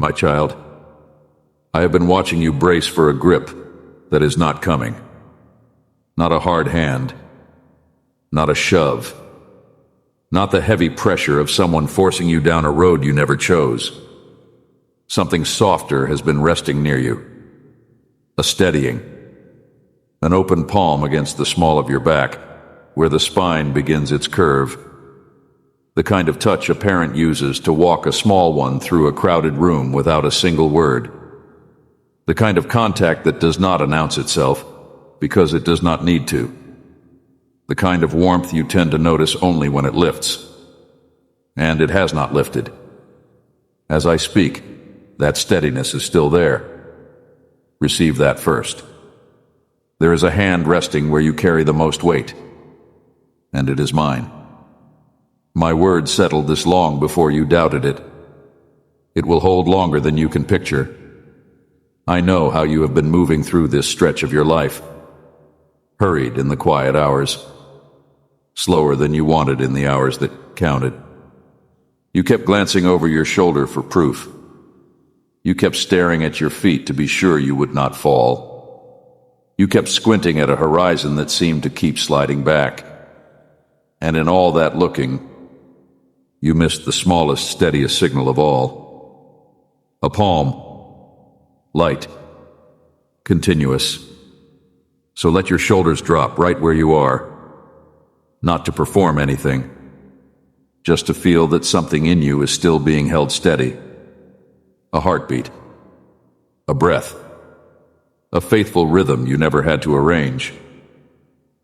My child, I have been watching you brace for a grip that is not coming. Not a hard hand, not a shove, not the heavy pressure of someone forcing you down a road you never chose. Something softer has been resting near you. A steadying. An open palm against the small of your back, where the spine begins its curve. The kind of touch a parent uses to walk a small one through a crowded room without a single word. The kind of contact that does not announce itself because it does not need to. The kind of warmth you tend to notice only when it lifts. And it has not lifted. As I speak, that steadiness is still there. Receive that first. There is a hand resting where you carry the most weight, and it is mine. My word settled this long before you doubted it. It will hold longer than you can picture. I know how you have been moving through this stretch of your life. Hurried in the quiet hours. Slower than you wanted in the hours that counted. You kept glancing over your shoulder for proof. You kept staring at your feet to be sure you would not fall. You kept squinting at a horizon that seemed to keep sliding back. And in all that looking, you missed the smallest, steadiest signal of all. A palm. Light. Continuous. So let your shoulders drop right where you are. Not to perform anything. Just to feel that something in you is still being held steady. A heartbeat. A breath. A faithful rhythm you never had to arrange.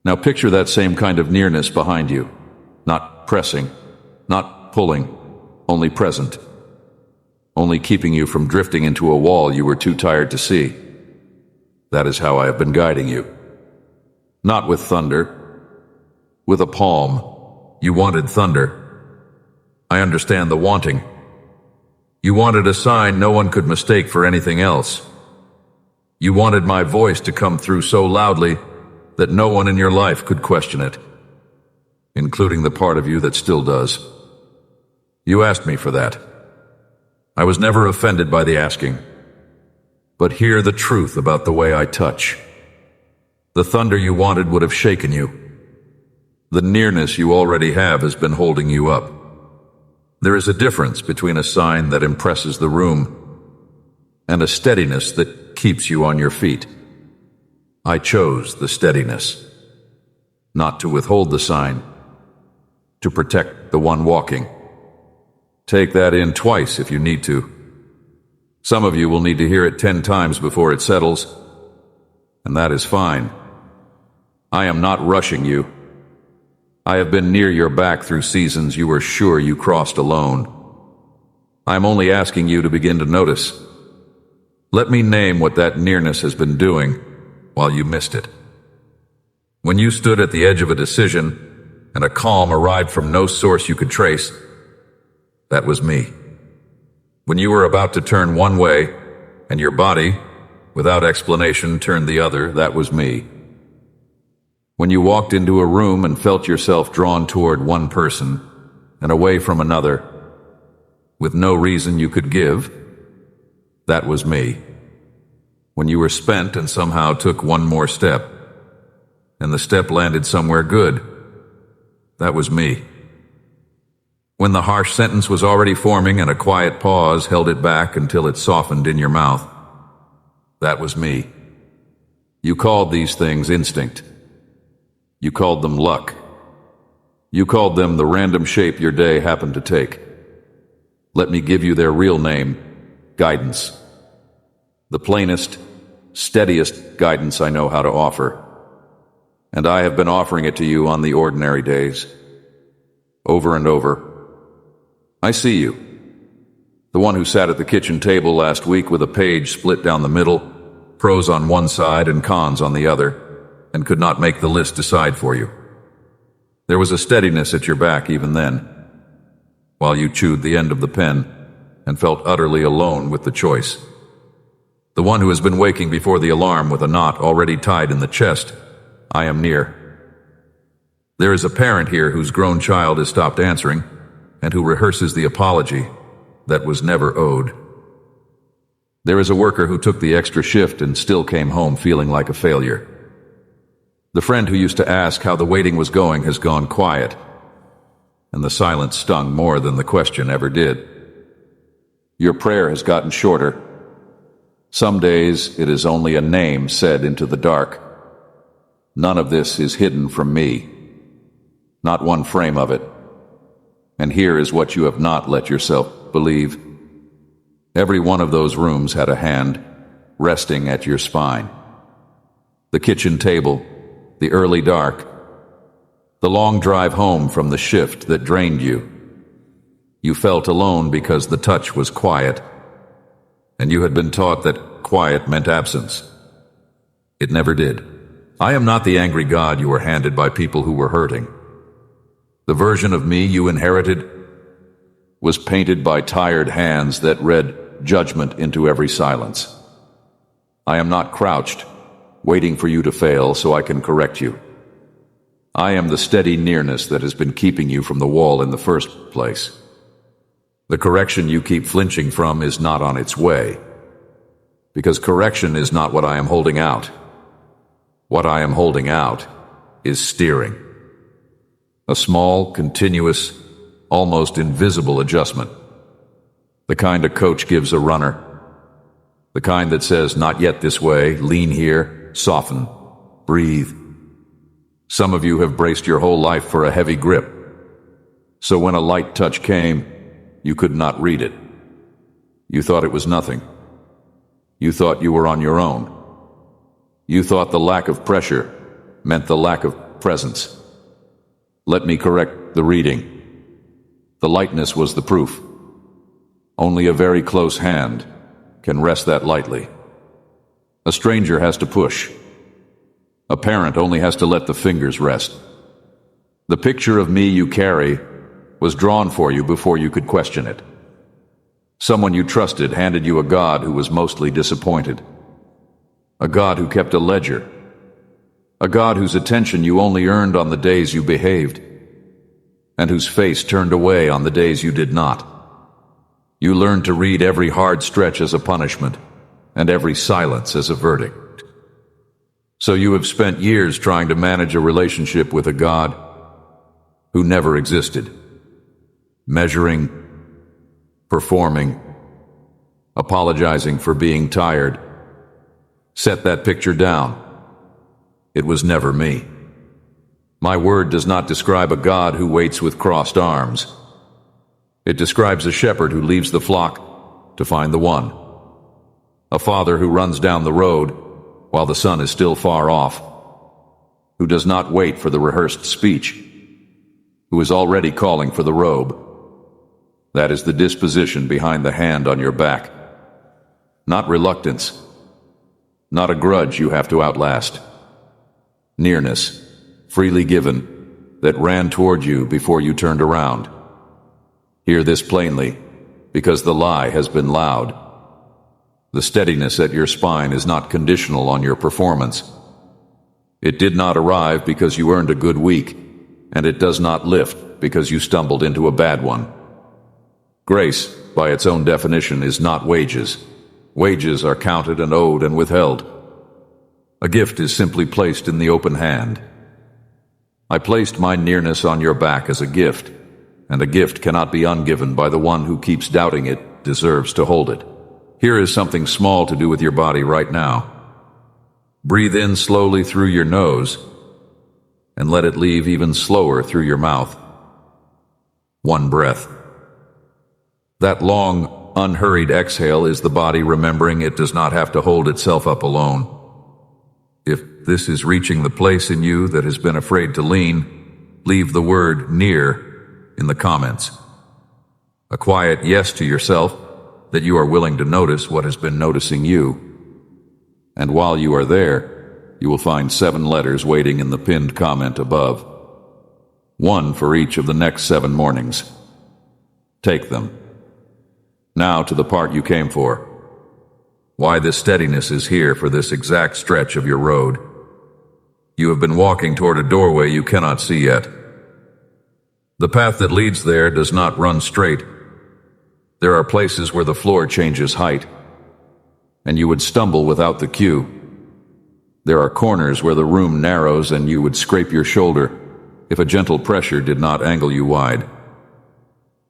Now picture that same kind of nearness behind you. Not pressing. Not pulling. Only present. Only keeping you from drifting into a wall you were too tired to see. That is how I have been guiding you. Not with thunder. With a palm. You wanted thunder. I understand the wanting. You wanted a sign no one could mistake for anything else. You wanted my voice to come through so loudly that no one in your life could question it, including the part of you that still does. You asked me for that. I was never offended by the asking. But hear the truth about the way I touch. The thunder you wanted would have shaken you. The nearness you already have has been holding you up. There is a difference between a sign that impresses the room and a steadiness that keeps you on your feet. I chose the steadiness, not to withhold the sign, to protect the one walking. Take that in twice if you need to. Some of you will need to hear it 10 times before it settles, and that is fine. I am not rushing you. I have been near your back through seasons you were sure you crossed alone. I am only asking you to begin to notice. Let me name what that nearness has been doing while you missed it. When you stood at the edge of a decision and a calm arrived from no source you could trace, that was me. When you were about to turn one way and your body, without explanation, turned the other, that was me. When you walked into a room and felt yourself drawn toward one person and away from another, with no reason you could give, that was me. When you were spent and somehow took one more step, and the step landed somewhere good, that was me. When the harsh sentence was already forming and a quiet pause held it back until it softened in your mouth, that was me. You called these things instinct. You called them luck. You called them the random shape your day happened to take. Let me give you their real name, guidance. The plainest, steadiest guidance I know how to offer. And I have been offering it to you on the ordinary days. Over and over. I see you. The one who sat at the kitchen table last week with a page split down the middle, pros on one side and cons on the other, and could not make the list decide for you. There was a steadiness at your back even then, while you chewed the end of the pen and felt utterly alone with the choice. The one who has been waking before the alarm with a knot already tied in the chest, I am near. There is a parent here whose grown child has stopped answering and who rehearses the apology that was never owed. There is a worker who took the extra shift and still came home feeling like a failure. The friend who used to ask how the waiting was going has gone quiet, and the silence stung more than the question ever did. Your prayer has gotten shorter. Some days it is only a name said into the dark. None of this is hidden from me. Not one frame of it. And here is what you have not let yourself believe. Every one of those rooms had a hand resting at your spine. The kitchen table, the early dark, the long drive home from the shift that drained you. You felt alone because the touch was quiet, and you had been taught that quiet meant absence. It never did. I am not the angry God you were handed by people who were hurting. The version of me you inherited was painted by tired hands that read judgment into every silence. I am not crouched, waiting for you to fail so I can correct you. I am the steady nearness that has been keeping you from the wall in the first place. The correction you keep flinching from is not on its way, because correction is not what I am holding out. What I am holding out is steering. A small, continuous, almost invisible adjustment. The kind a coach gives a runner. The kind that says, not yet this way, lean here, soften, breathe. Some of you have braced your whole life for a heavy grip. So when a light touch came, you could not read it. You thought it was nothing. You thought you were on your own. You thought the lack of pressure meant the lack of presence. Let me correct the reading. The lightness was the proof. Only a very close hand can rest that lightly. A stranger has to push. A parent only has to let the fingers rest. The picture of me you carry was drawn for you before you could question it. Someone you trusted handed you a God who was mostly disappointed. A God who kept a ledger. A God whose attention you only earned on the days you behaved, and whose face turned away on the days you did not. You learned to read every hard stretch as a punishment, and every silence as a verdict. So you have spent years trying to manage a relationship with a God who never existed. Measuring, performing, apologizing for being tired. Set that picture down. It was never me. My word does not describe a God who waits with crossed arms. It describes a shepherd who leaves the flock to find the one. A father who runs down the road while the sun is still far off. Who does not wait for the rehearsed speech. Who is already calling for the robe. That is the disposition behind the hand on your back. Not reluctance. Not a grudge you have to outlast. Nearness, freely given, that ran toward you before you turned around. Hear this plainly, because the lie has been loud. The steadiness at your spine is not conditional on your performance. It did not arrive because you earned a good week, and it does not lift because you stumbled into a bad one. Grace, by its own definition, is not wages. Wages are counted and owed and withheld. A gift is simply placed in the open hand. I placed my nearness on your back as a gift, and a gift cannot be ungiven by the one who keeps doubting it deserves to hold it. Here is something small to do with your body right now. Breathe in slowly through your nose, and let it leave even slower through your mouth. One breath. That long, unhurried exhale is the body remembering it does not have to hold itself up alone. If this is reaching the place in you that has been afraid to lean, leave the word near in the comments. A quiet yes to yourself that you are willing to notice what has been noticing you. And while you are there, you will find 7 letters waiting in the pinned comment above. 1 for each of the next 7 mornings. Take them. Now to the part you came for. Why this steadiness is here for this exact stretch of your road. You have been walking toward a doorway you cannot see yet. The path that leads there does not run straight. There are places where the floor changes height. and you would stumble without the cue. There are corners where the room narrows and you would scrape your shoulder if a gentle pressure did not angle you wide.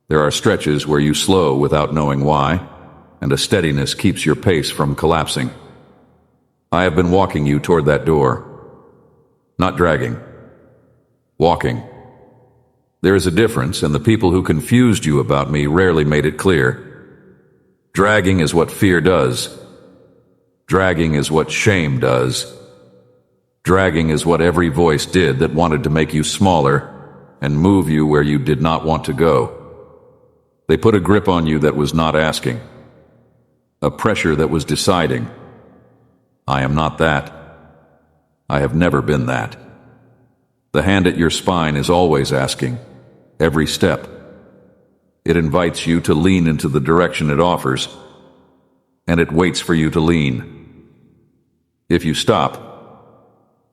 There are stretches where you slow without knowing why, and a steadiness keeps your pace from collapsing. I have been walking you toward that door. Not dragging. Walking. There is a difference, and the people who confused you about me rarely made it clear. Dragging is what fear does. Dragging is what shame does. Dragging is what every voice did that wanted to make you smaller and move you where you did not want to go. They put a grip on you that was not asking, a pressure that was deciding. I am not that. I have never been that. The hand at your spine is always asking, every step. It invites you to lean into the direction it offers, and it waits for you to lean. If you stop,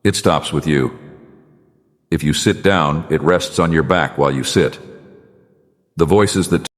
it stops with you. If you sit down, it rests on your back while you sit. The voices that